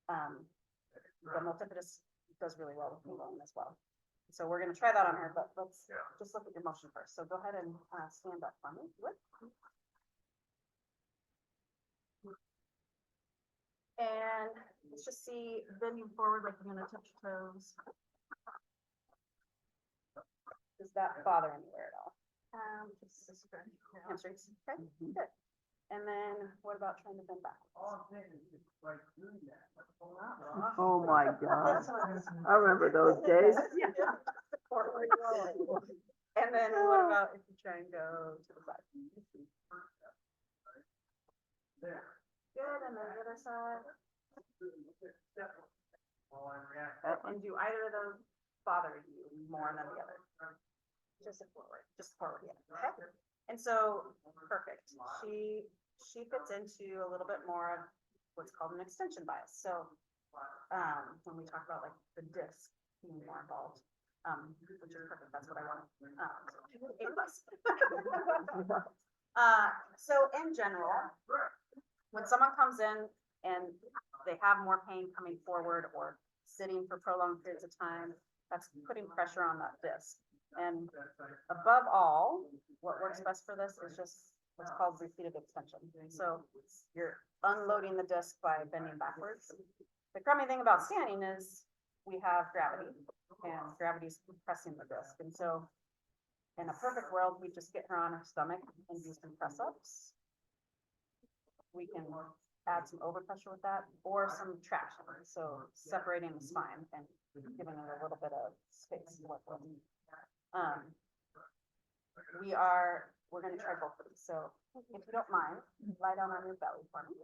the multifidus does really well with moving as well. So we're gonna try that on her, but let's just look at your motion first. So go ahead and stand up for me, if you would. And let's just see, bending forward like you're gonna touch your toes. Does that bother anywhere at all? Just hamstrings, okay, good. And then what about trying to bend back? Oh my God. I remember those days. And then what about if you try and go to the side? Good, and then the other side. While I'm reacting. And do either of those bother you more than the other? Just forward, yeah, okay. And so, perfect. She fits into a little bit more of what's called an extension bias. So, when we talk about like the disc being more involved, which is perfect, that's what I want. A plus. So in general, when someone comes in and they have more pain coming forward or sitting for prolonged periods of time, that's putting pressure on that disc. And above all, what works best for this is just what's called repeated extension. So you're unloading the disc by bending backwards. The crummy thing about standing is we have gravity, and gravity is compressing the disc. And so in a perfect world, we just get her on her stomach and do some press ups. We can add some overpressure with that or some traction. So separating the spine and giving it a little bit of space to work with. We're going to try both of these. So if you don't mind, lie down on your belly for me.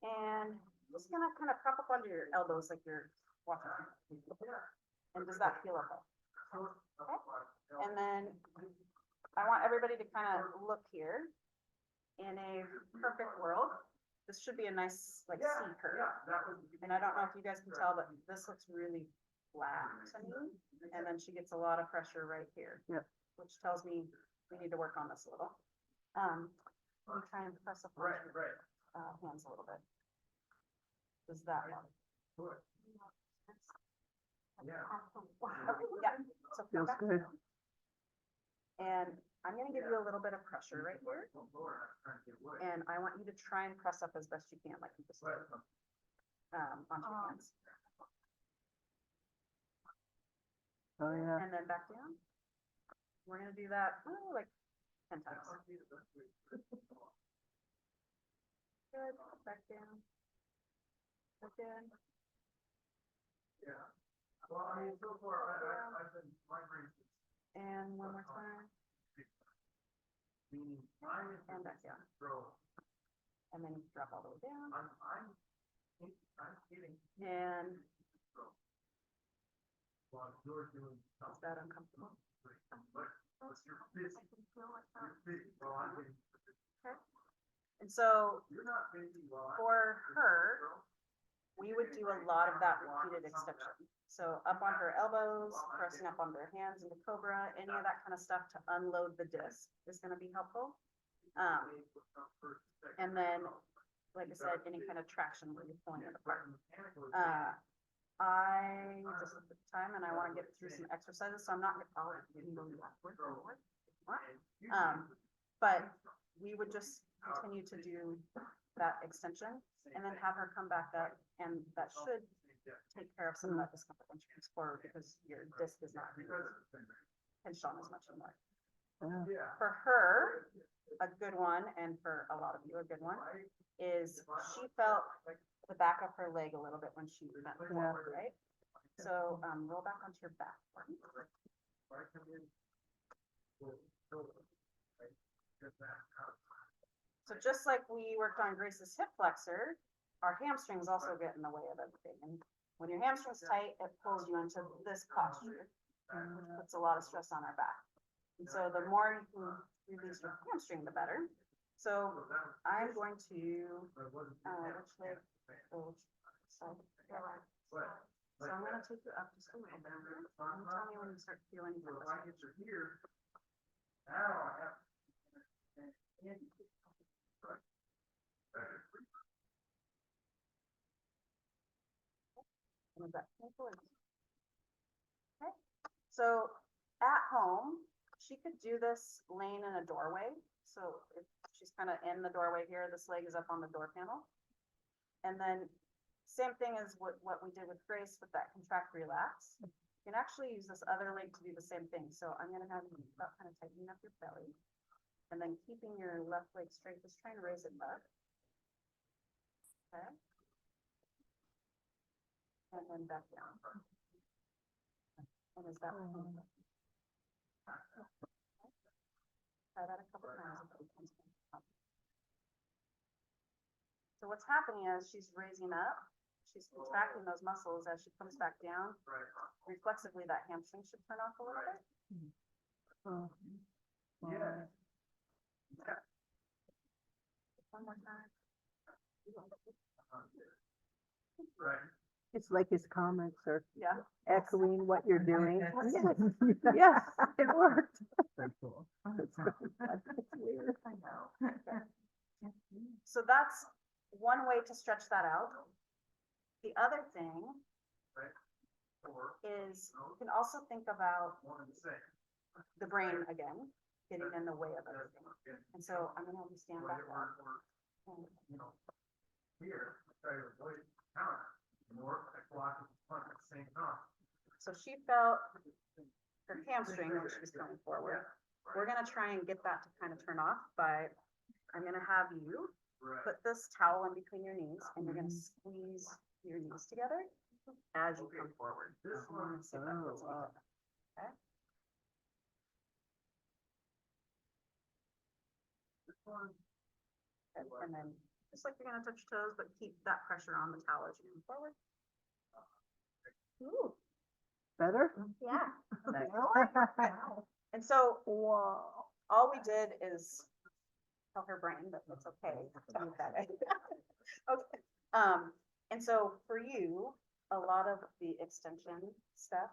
And just gonna kind of prop up under your elbows like you're walking. And does that feel okay? Okay. And then I want everybody to kind of look here. In a perfect world, this should be a nice like C curve. And I don't know if you guys can tell, but this looks really flat to me. And then she gets a lot of pressure right here. Yep. Which tells me we need to work on this a little. I'm trying to press up on your hands a little bit. Does that work? Yeah. Okay, yeah. So come Feels back. good. And I'm gonna give you a little bit of pressure right here. And I want you to try and press up as best you can, like you just did. Onto your hands. Oh, yeah. And then back down. We're gonna do that, like 10 times. Good, back down. Again. Yeah. Well, I mean, so far, I've been migrating. And one more time. And back down. And then drop all the way down. I'm kidding. And Well, you're doing is that uncomfortable? what's your busy? You're busy. Well, I'm getting. And so You're not busy while I'm. for her, we would do a lot of that repeated extension. So up on her elbows, pressing up on her hands into cobra, any of that kind of stuff to unload the disc is gonna be helpful. And then, like I said, any kind of traction where you're pulling it apart. I just looked at the time and I wanna get through some exercises, so I'm not gonna, but we would just continue to do that extension and then have her come back up, and that should take care of some of that discomfort when she comes forward because your disc is not pinched on as much anymore. Yeah. For her, a good one, and for a lot of you, a good one, is she felt the back of her leg a little bit when she bent forward, right? So, roll back onto your back. So just like we worked on Grace's hip flexor, our hamstrings also get in the way of everything. And when your hamstring's tight, it pulls you into this posture, which puts a lot of stress on our back. And so the more you can release your hamstring, the better. So I'm going to, which leg? Oh, which side? So I'm gonna take you up just a little bit. And tell me when you start feeling your Here. Now I have. Was that painful? Okay, so at home, she could do this laying in a doorway. So if she's kind of in the doorway here, this leg is up on the door panel. And then same thing as what we did with Grace with that contract relax. You can actually use this other leg to do the same thing. So I'm gonna have you kind of tightening up your belly. And then keeping your left leg straight, just trying to raise it up. Okay. And then back down. And is that Try that a couple times. So what's happening is she's raising up, she's contracting those muscles as she comes back down. Right. Reflexively, that hamstring should turn off a little bit. Yeah. One more time. Right. It's like his comments are Yeah. echoing what you're doing. Yes. Yes, it worked. Very cool. That's weird. I know. So that's one way to stretch that out. The other thing Or is you can also think about one and the same. the brain again, getting in the way of everything. And so I'm gonna have you stand back up. And You know, here, try to avoid counter, more I block in front at the same time. so she felt her hamstring when she was coming forward. We're gonna try and get that to kind of turn off by, I'm gonna have you Right. put this towel in between your knees and you're gonna squeeze your knees together as you come forward. This I'm gonna see if that feels Oh, wow. okay. This one, And then just like you're gonna touch your toes, but keep that pressure on the towel as you come forward. Ooh, Better? yeah. Nice. And so Wow. all we did is tell her brain that it's okay to move that way. Okay, and so for you, a lot of the extension stuff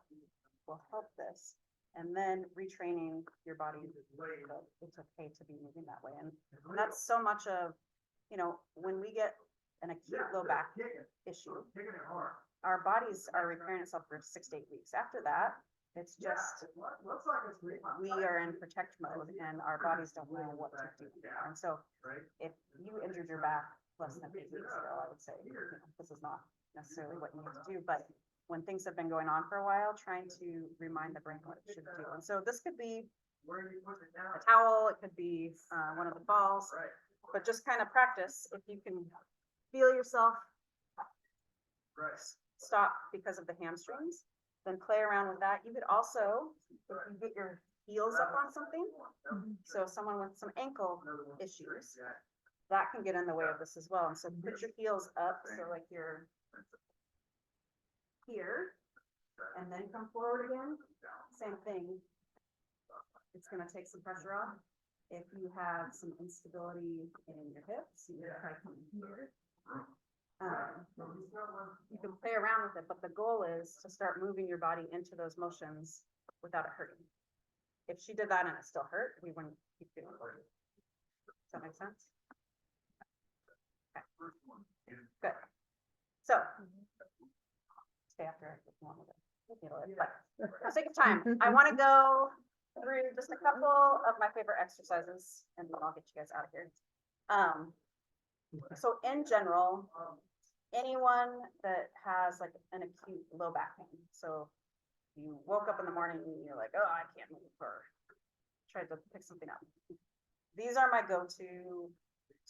will help this. And then retraining your body, that it's okay to be moving that way. And that's so much of, you know, when we get an acute low back issue, kicking it hard. our bodies are repairing itself for 6 to 8 weeks. After that, it's just, Looks like it's great. we are in protect mode and our bodies don't know what to do. And so Right. if you injured your back less than 8 weeks ago, I would say, you know, this is not necessarily what you need to do, but when things have been going on for a while, trying to remind the brain what it should do. And so this could be Where you put it down. a towel, it could be one of the balls, Right. but just kind of practice. If you can feel yourself Right. stop because of the hamstrings, then play around with that. You could also, if you get your heels up on something, so someone with some ankle issues, that can get in the way of this as well. And so put your heels up, so like you're here, and then come forward again, same thing. It's gonna take some pressure off. If you have some instability in your hips, you can try coming here. You can play around with it, but the goal is to start moving your body into those motions without it hurting. If she did that and it still hurt, we wouldn't keep doing it. Does that make sense? Okay. Good. So. Stay after if you want me to handle it, but for the sake of time, I want to go through just a couple of my favorite exercises and then I'll get you guys out of here. So in general, anyone that has like an acute low back pain, so you woke up in the morning and you're like, oh, I can't move, or tried to pick something up. These are my go-to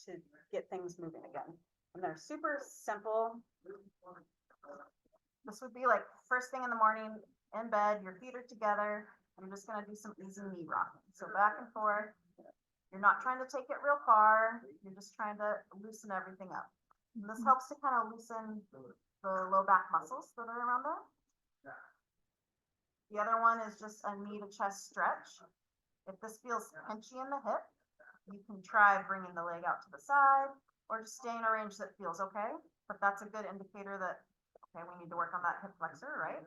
to get things moving again. And they're super simple. This would be like first thing in the morning, in bed, your feet are together. I'm just gonna do some easy knee rocking. So back and forth. You're not trying to take it real far. You're just trying to loosen everything up. And this helps to kind of loosen the low back muscles that are around there. The other one is just a knee to chest stretch. If this feels pinchy in the hip, you can try bringing the leg out to the side or just stay in a range that feels okay. But that's a good indicator that, okay, we need to work on that hip flexor, right?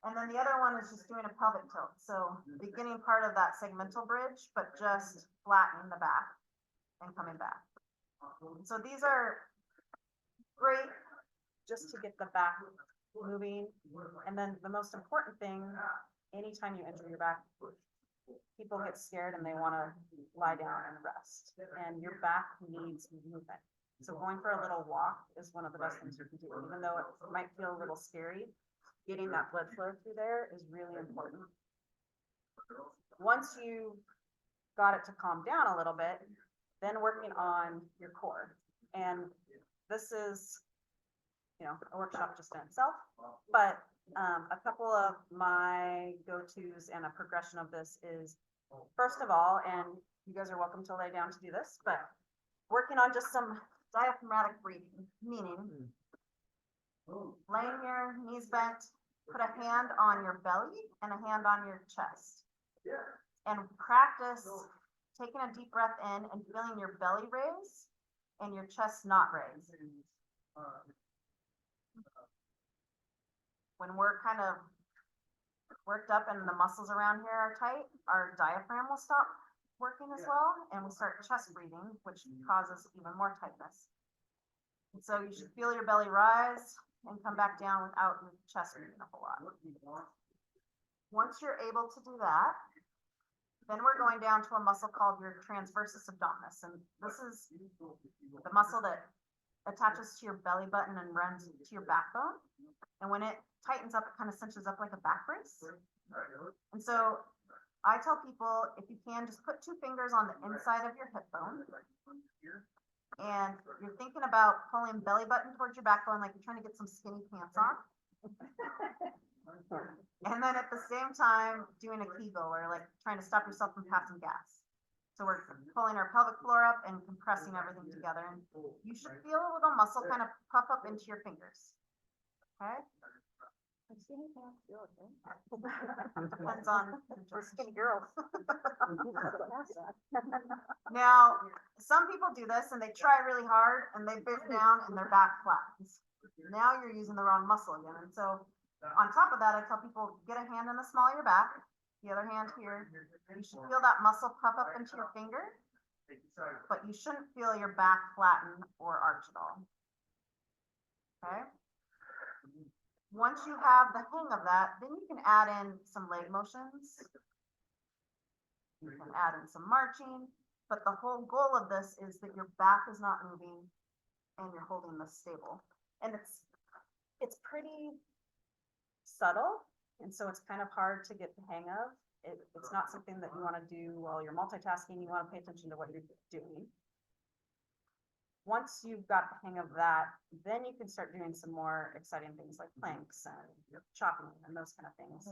And then the other one is just doing a pelvic tilt. So beginning part of that segmental bridge, but just flattening the back and coming back. So these are great just to get the back moving. And then the most important thing, anytime you injure your back, people get scared and they want to lie down and rest. And your back needs movement. So going for a little walk is one of the best things you can do. Even though it might feel a little scary, getting that blood flow through there is really important. Once you got it to calm down a little bit, then working on your core. And this is, you know, a workshop just in itself, but A couple of my go-tos and a progression of this is, first of all, and you guys are welcome to lay down to do this, but working on just some diaphragmatic breathing, meaning laying your knees bent, put a hand on your belly and a hand on your chest. And practice taking a deep breath in and feeling your belly raise and your chest not raise. When we're kind of worked up and the muscles around here are tight, our diaphragm will stop working as well, and we start chest breathing, which causes even more tightness. And so you should feel your belly rise and come back down without your chest breathing a whole lot. Once you're able to do that, then we're going down to a muscle called your transversus abdominis, and this is the muscle that attaches to your belly button and runs to your backbone. And when it tightens up, it kind of cinches up like a back brace. And so I tell people, if you can, just put 2 fingers on the inside of your hip bone. And you're thinking about pulling belly button towards your backbone like you're trying to get some skinny pants on. And then at the same time, doing a Kegel or like trying to stop yourself from passing gas. So we're pulling our pelvic floor up and compressing everything together. And you should feel a little muscle kind of puff up into your fingers. Okay? Depends on for skinny girls. Now, some people do this and they try really hard and they biff down and their back flattens. Now you're using the wrong muscle again. And so on top of that, I tell people get a hand in the small of your back, the other hand here. You should feel that muscle puff up into your finger, but you shouldn't feel your back flatten or arch at all. Okay? Once you have the hang of that, then you can add in some leg motions. You can add in some marching, but the whole goal of this is that your back is not moving and you're holding this stable. And it's pretty subtle, and so it's kind of hard to get the hang of. It's not something that you want to do while you're multitasking. You want to pay attention to what you're doing. Once you've got the hang of that, then you can start doing some more exciting things like planks and chopping and those kind of things.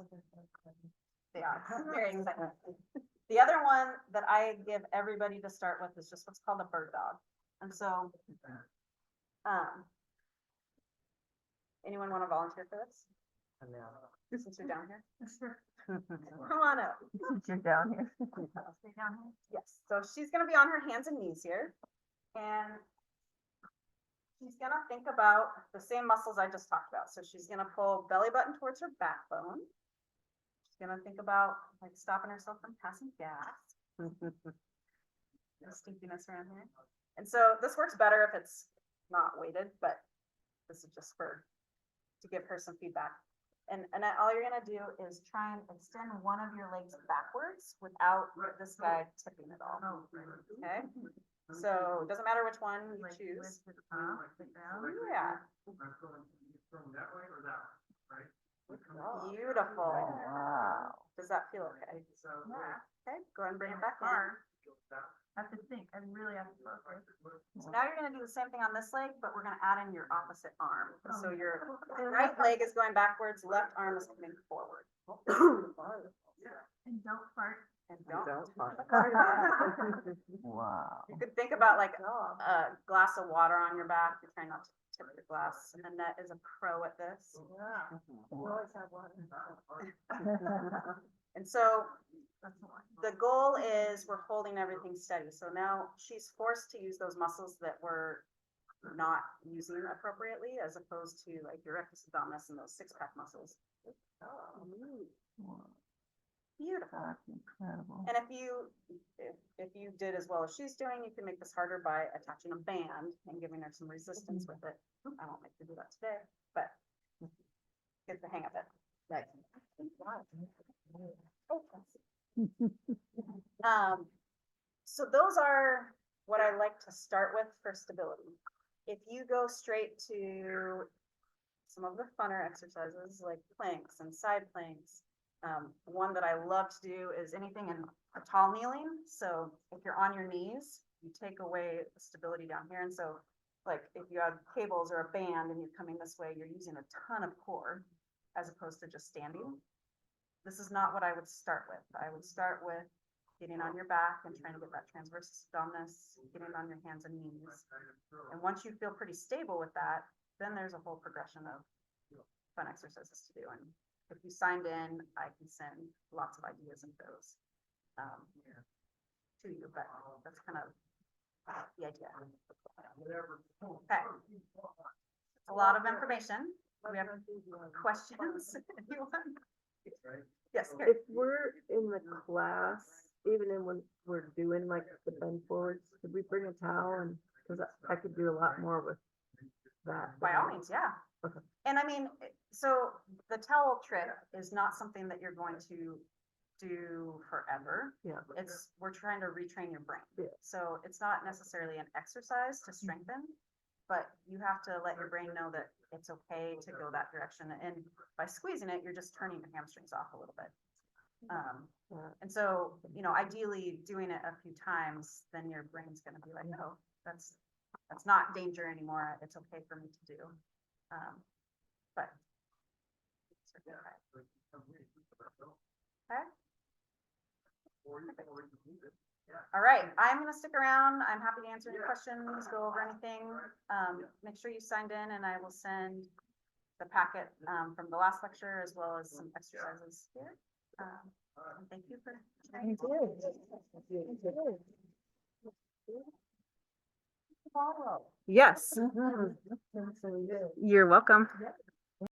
They are very exciting. The other one that I give everybody to start with is just what's called a bird dog. And so, anyone want to volunteer for this? Since you're down here? Come on up. Since you're down here. Stay down here? Yes, so she's gonna be on her hands and knees here. And she's gonna think about the same muscles I just talked about. So she's gonna pull belly button towards her backbone. She's gonna think about like stopping herself from passing gas. No stinkiness around here. And so this works better if it's not weighted, but this is just to give her some feedback. And all you're gonna do is try and extend one of your legs backwards without this guy tipping at all. Okay? So it doesn't matter which one you choose. Yeah. Beautiful. Wow. Does that feel okay? Yeah. Okay, go ahead and bring it back in. I have to think, I really have to focus. So now you're gonna do the same thing on this leg, but we're gonna add in your opposite arm. So your right leg is going backwards, left arm is coming forward. And don't fart. And don't. Wow. You could think about like a glass of water on your back. You're trying not to tip the glass. And Annette is a pro at this. And so the goal is we're holding everything steady. So now she's forced to use those muscles that we're not using appropriately, as opposed to like your rectus abdominis and those 6-pack muscles. Beautiful. That's incredible. And if you did as well as she's doing, you can make this harder by attaching a band and giving her some resistance with it. I won't make her do that today, but get the hang of it. Right. So those are what I like to start with for stability. If you go straight to some of the funner exercises like planks and side planks, one that I love to do is anything in a tall kneeling. So if you're on your knees, you take away the stability down here. And so like if you have cables or a band and you're coming this way, you're using a ton of core. as opposed to just standing. This is not what I would start with. I would start with getting on your back and trying to get that transverse abdominis, getting on your hands and knees. And once you feel pretty stable with that, then there's a whole progression of fun exercises to do. And if you signed in, I can send lots of ideas and those to you, but that's kind of the idea. Okay. It's a lot of information. We have questions. Anyone? Yes. If we're in the class, even in when we're doing like the bend forwards, could we bring a towel and, cause I could do a lot more with that. By all means, yeah. Okay. And I mean, so the towel trick is not something that you're going to do forever. Yeah. We're trying to retrain your brain. Yeah. So it's not necessarily an exercise to strengthen, but you have to let your brain know that it's okay to go that direction. And by squeezing it, you're just turning your hamstrings off a little bit. And so, ideally doing it a few times, then your brain's gonna be like, no, that's not danger anymore. It's okay for me to do. But. Okay. All right, I'm gonna stick around. I'm happy to answer any questions, go over anything. Make sure you signed in and I will send the packet from the last lecture as well as some exercises here. And thank you for. Thank you. Yes, Mhm. you're welcome. Yeah.